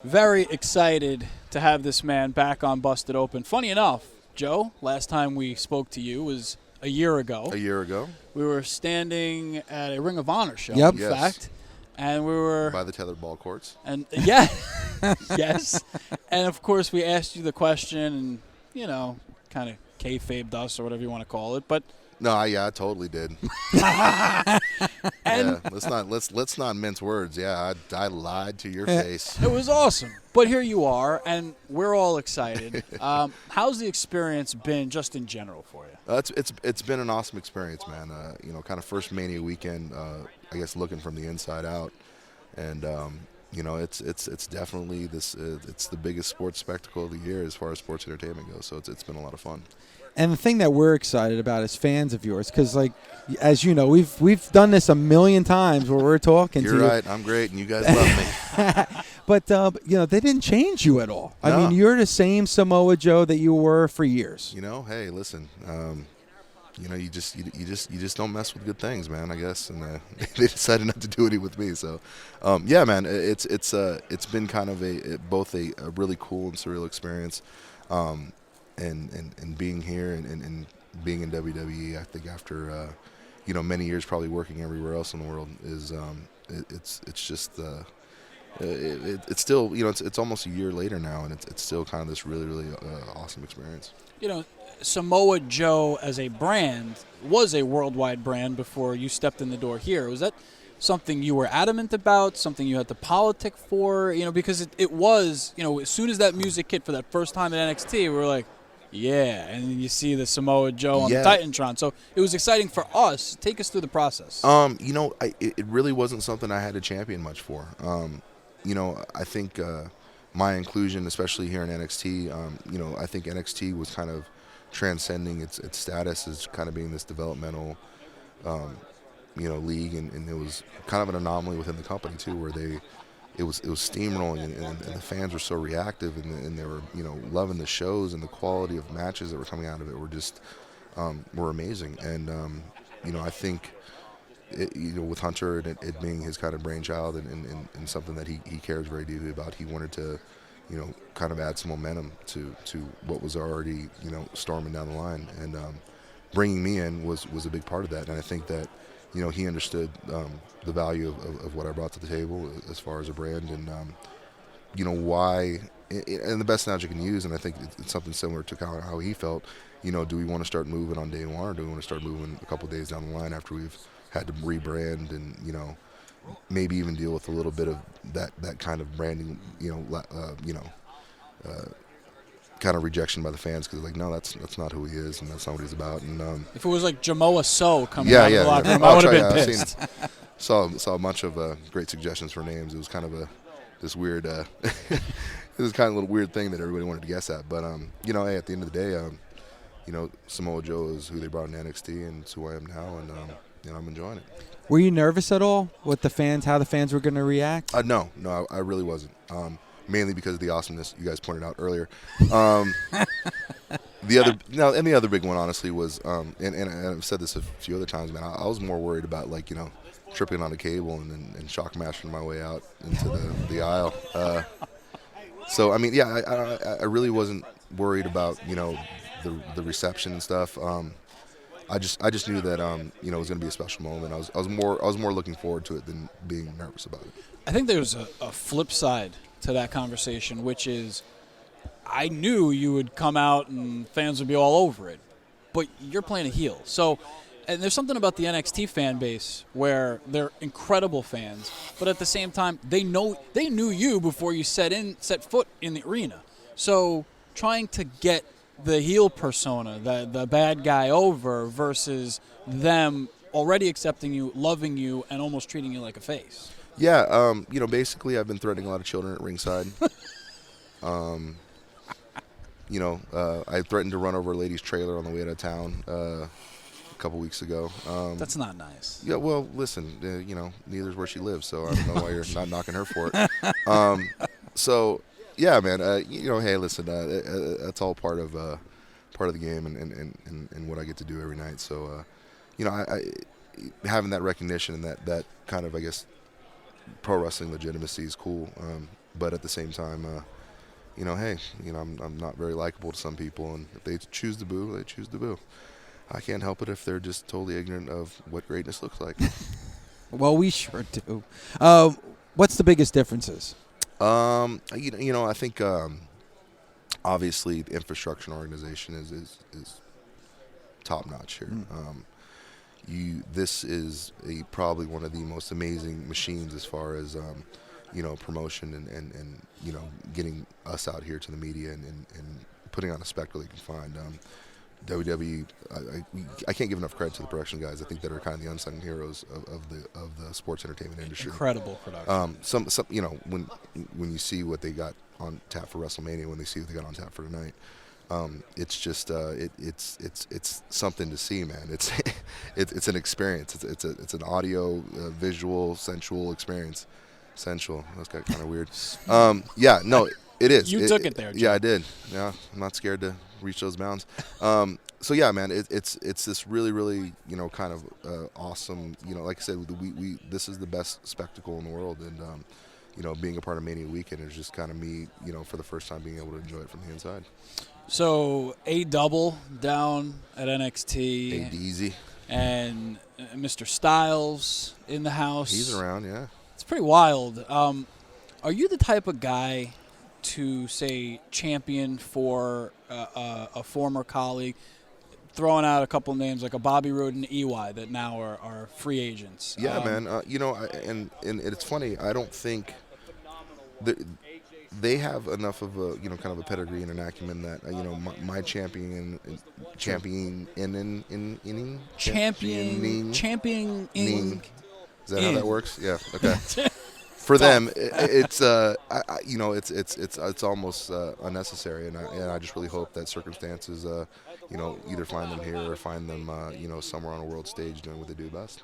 Very excited to have this man back on Busted Open. Funny enough, Joe, last time we spoke to you was a year ago. A year ago. We were standing at a Ring of Honor show, Yep. in Yes. fact. And we were... By the tethered ball courts. And yeah, yes. And, of course, we asked you the question and, you know, kind of kayfabed us or whatever you want to call it. But No, I totally did. and let's not mince words. Yeah, I lied to your face. it was awesome. But here you are, and we're all excited. How's the experience been just in general for you? It's been an awesome experience, man. Kind of first Mania weekend. I guess looking from the inside out, and it's definitely this. It's the biggest sports spectacle of the year as far as sports entertainment goes. So it's been a lot of fun. And the thing that we're excited about as fans of yours, because, like, as you know, we've done this a million times where we're talking to you. You're right. I'm great, and you guys love me. But, they didn't change you at all. No. I mean, you're the same Samoa Joe that you were for years. Hey, listen. You just don't mess with good things, man. I guess, and they decided not to do any with me. So, yeah, man, it's been kind of both a really cool and surreal experience. And being here and being in WWE, I think after many years probably working everywhere else in the world is it's still it's almost a year later now, and it's still kind of this really awesome experience. Samoa Joe as a brand was a worldwide brand before you stepped in the door here. Was that something you were adamant about, something you had to politic for? Because it was, as soon as that music hit for that first time at NXT, we were like, yeah, and then you see the Samoa Joe on the Titantron. So it was exciting for us. Take us through the process. It really wasn't something I had to champion much for. I think my inclusion, especially here in NXT, I think NXT was kind of transcending its status as kind of being this developmental, league, and it was kind of an anomaly within the company too, where it was steamrolling, and the fans were so reactive, and they were loving the shows, and the quality of matches that were coming out of it were just were amazing. And I think with Hunter and it being his kind of brainchild and something that he cares very deeply about, he wanted to kind of add some momentum to what was already storming down the line, and bringing me in was a big part of that. And I think that he understood the value of what I brought to the table as far as a brand, and why. And the best analogy I can use, and I think it's something similar to kind of how he felt. Do we want to start moving on day one, or do we want to start moving a couple of days down the line after we've had to rebrand and maybe even deal with a little bit of that kind of branding, kind of rejection by the fans, because no, that's not who he is, and that's not what he's about. And if it was like Jamoa Sow coming out of the locker room, I would have been pissed. Saw a bunch of great suggestions for names. It was kind of this weird, it was kind of a little weird thing that everybody wanted to guess at. But hey, at the end of the day, Samoa Joe is who they brought in NXT, and it's who I am now, and I'm enjoying it. Were you nervous at all with the fans, how the fans were going to react? No, I really wasn't. Mainly because of the awesomeness you guys pointed out earlier. The other big one, honestly, was and I've said this a few other times, man. I was more worried about tripping on a cable and shock mastering my way out into the aisle. So I mean, yeah, I really wasn't worried about the reception and stuff. I just knew that it was going to be a special moment. I was more looking forward to it than being nervous about it. I think there's a flip side to that conversation, which is I knew you would come out and fans would be all over it, but you're playing a heel. So, and there's something about the NXT fan base where they're incredible fans, but at the same time they knew you before you set foot in the arena. So trying to get the heel persona, the bad guy over, versus them already accepting you, loving you, and almost treating you like a face. Yeah, basically I've been threatening a lot of children at ringside. I threatened to run over a lady's trailer on the way out of town a couple weeks ago. That's not nice. Yeah, well, listen, neither's where she lives, so I don't know why you're not knocking her for it. So, yeah, man, hey, listen, that's all part of the game and what I get to do every night. So, I having that recognition and that kind of, I guess, pro wrestling legitimacy is cool. but at the same time, hey, I'm not very likable to some people, and if they choose to boo, they choose to boo. I can't help it if they're just totally ignorant of what greatness looks like. Well, we sure do. What's the biggest differences? I think obviously the infrastructure and organization is top notch here. This is probably one of the most amazing machines as far as promotion and getting us out here to the media and putting on a spectacle you can find. WWE, I can't give enough credit to the production guys. I think that are kind of the unsung heroes of the sports entertainment industry. Incredible production. Some when you see what they got on tap for WrestleMania, when they see what they got on tap for tonight, it's just it's something to see, man. It's an experience. It's an audio, visual, sensual experience. Sensual. That's got kind of weird. Yeah, no, it is. You took it there, Jim. Yeah, I did. Yeah, I'm not scared to reach those bounds. So yeah, man, it's this really, really kind of awesome. Like I said, we this is the best spectacle in the world, and being a part of Mania Weekend is just kind of me, for the first time being able to enjoy it from the inside. So a double down at NXT. A Easy. And Mr. Styles in the house. He's around, yeah. It's pretty wild. Are you the type of guy to say champion for a former colleague, throwing out a couple of names like a Bobby Roode and EY that now are free agents? Yeah, man. And it's funny. I don't think they have enough of a kind of a pedigree and an acumen that my championing. Is that how that works? Yeah. Okay. For them, it's almost unnecessary, and I just really hope that circumstances, either find them here or find them, somewhere on a world stage doing what they do best.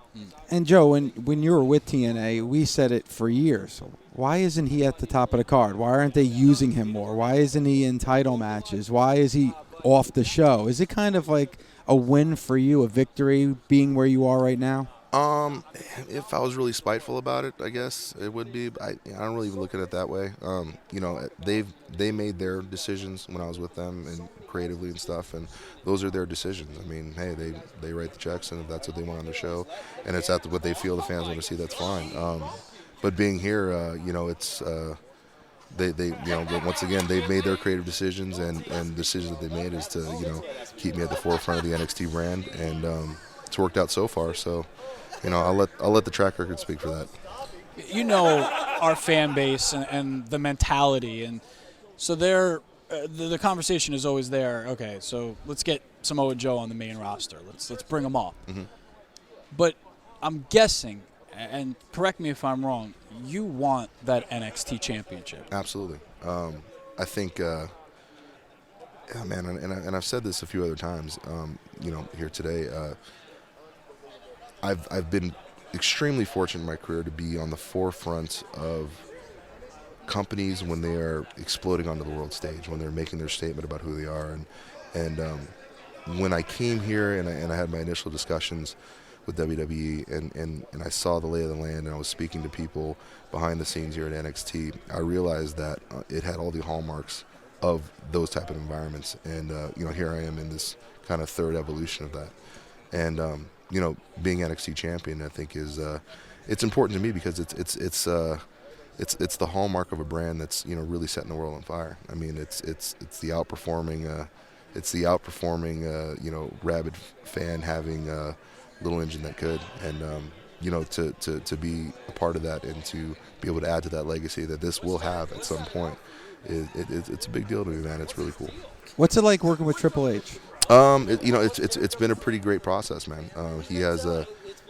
And Joe, when you were with TNA, we said it for years. Why isn't he at the top of the card? Why aren't they using him more? Why isn't he in title matches? Why is he off the show? Is it kind of like a win for you, a victory, being where you are right now? If I was really spiteful about it, I guess it would be. I don't really look at it that way. They made their decisions when I was with them and creatively and stuff, and those are their decisions. I mean, hey, they write the checks, and if that's what they want on the show, and it's what they feel the fans want to see, that's fine. But being here, it's they once again they've made their creative decisions, and the decision that they made is to keep me at the forefront of the NXT brand, and it's worked out so far. So. I'll let the track record speak for that. Our fan base and the mentality, and so the conversation is always there. Okay, so let's get Samoa Joe on the main roster. Let's bring him up. Mm-hmm. But I'm guessing, and correct me if I'm wrong, you want that NXT championship. Absolutely. I think, man, and I've said this a few other times, here today. I've been extremely fortunate in my career to be on the forefront of companies when they are exploding onto the world stage, when they're making their statement about who they are. And when I came here and I had my initial discussions with WWE and I saw the lay of the land and I was speaking to people behind the scenes here at NXT, I realized that it had all the hallmarks of those type of environments. And, here I am in this kind of third evolution of that. And, being NXT champion, I think is it's important to me because it's the hallmark of a brand that's really setting the world on fire. I mean, it's the outperforming rabid fan having a little engine that could, and to be a part of that and to be able to add to that legacy that this will have at some point, it's a big deal to me, man. It's really cool. What's it like working with Triple H? It's been a pretty great process, man. He has a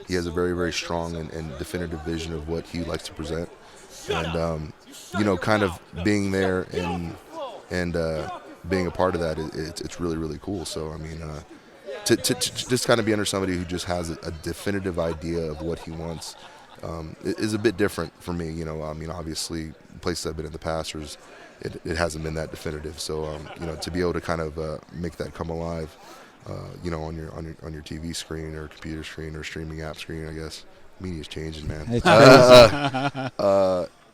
very, very strong and definitive vision of what he likes to present, and kind of being there and being a part of that, it's really, really cool. So I mean, to just kind of be under somebody who just has a definitive idea of what he wants is a bit different for me. I mean, obviously, places I've been in the past, it hasn't been that definitive. So, to be able to kind of make that come alive, on your TV screen or computer screen or streaming app screen, I guess. Media's changing, man.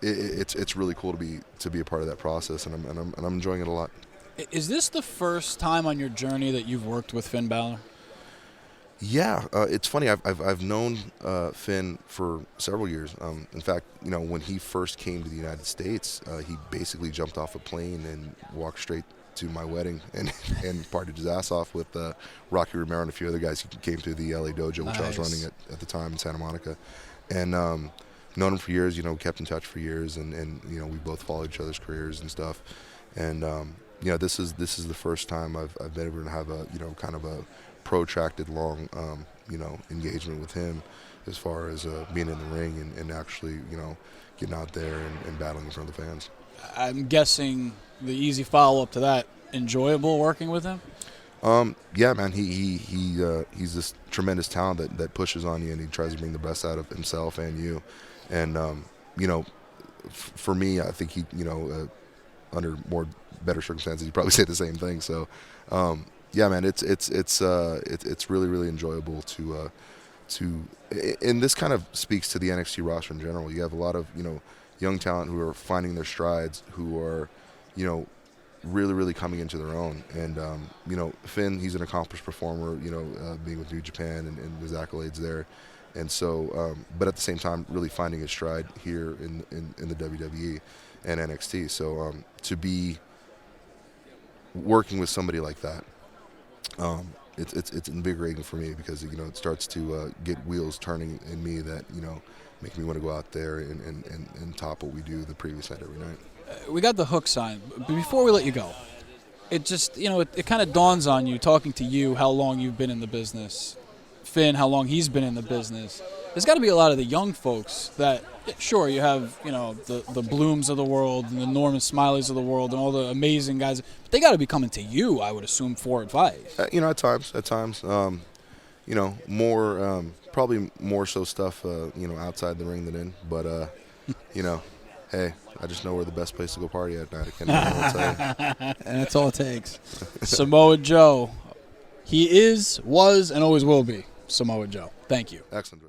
it's really cool to be a part of that process, and I'm enjoying it a lot. Is this the first time on your journey that you've worked with Finn Balor? Yeah, it's funny. I've known Finn for several years. In fact, when he first came to the United States, he basically jumped off a plane and walked straight to my wedding and partied his ass off with Rocky Romero and a few other guys. He came to the LA dojo, which I was running at the time in Santa Monica, and known him for years. Kept in touch for years, and we both followed each other's careers and stuff. And this is the first time I've been able to have a kind of a protracted long engagement with him as far as being in the ring and actually getting out there and battling in front of the fans. I'm guessing the easy follow-up to that, enjoyable working with him? Yeah, man, he's this tremendous talent that pushes on you, and he tries to bring the best out of himself and you. And for me, I think he under better circumstances he'd probably say the same thing. So yeah, man, it's really, really enjoyable to and this kind of speaks to the NXT roster in general. You have a lot of young talent who are finding their strides, who are really, really coming into their own. And Finn, he's an accomplished performer, being with New Japan and his accolades there. And so, but at the same time, really finding his stride here in the WWE and NXT. So to be working with somebody like that, it's invigorating for me, because it starts to get wheels turning in me that make me want to go out there and top what we do the previous night every night. We got the hook sign, but before we let you go, it just it kind of dawns on you, talking to you, how long you've been in the business, Finn, how long he's been in the business. There's got to be a lot of the young folks that, sure, you have the Blooms of the world and the Norman Smileys of the world and all the amazing guys, but they got to be coming to you, I would assume, for advice. At times, more probably more so stuff outside the ring than in, but hey, I just know we're the best place to go party at night. I can't tell you. And that's all it takes. Samoa Joe, he is, was, and always will be Samoa Joe. Thank you. Excellent.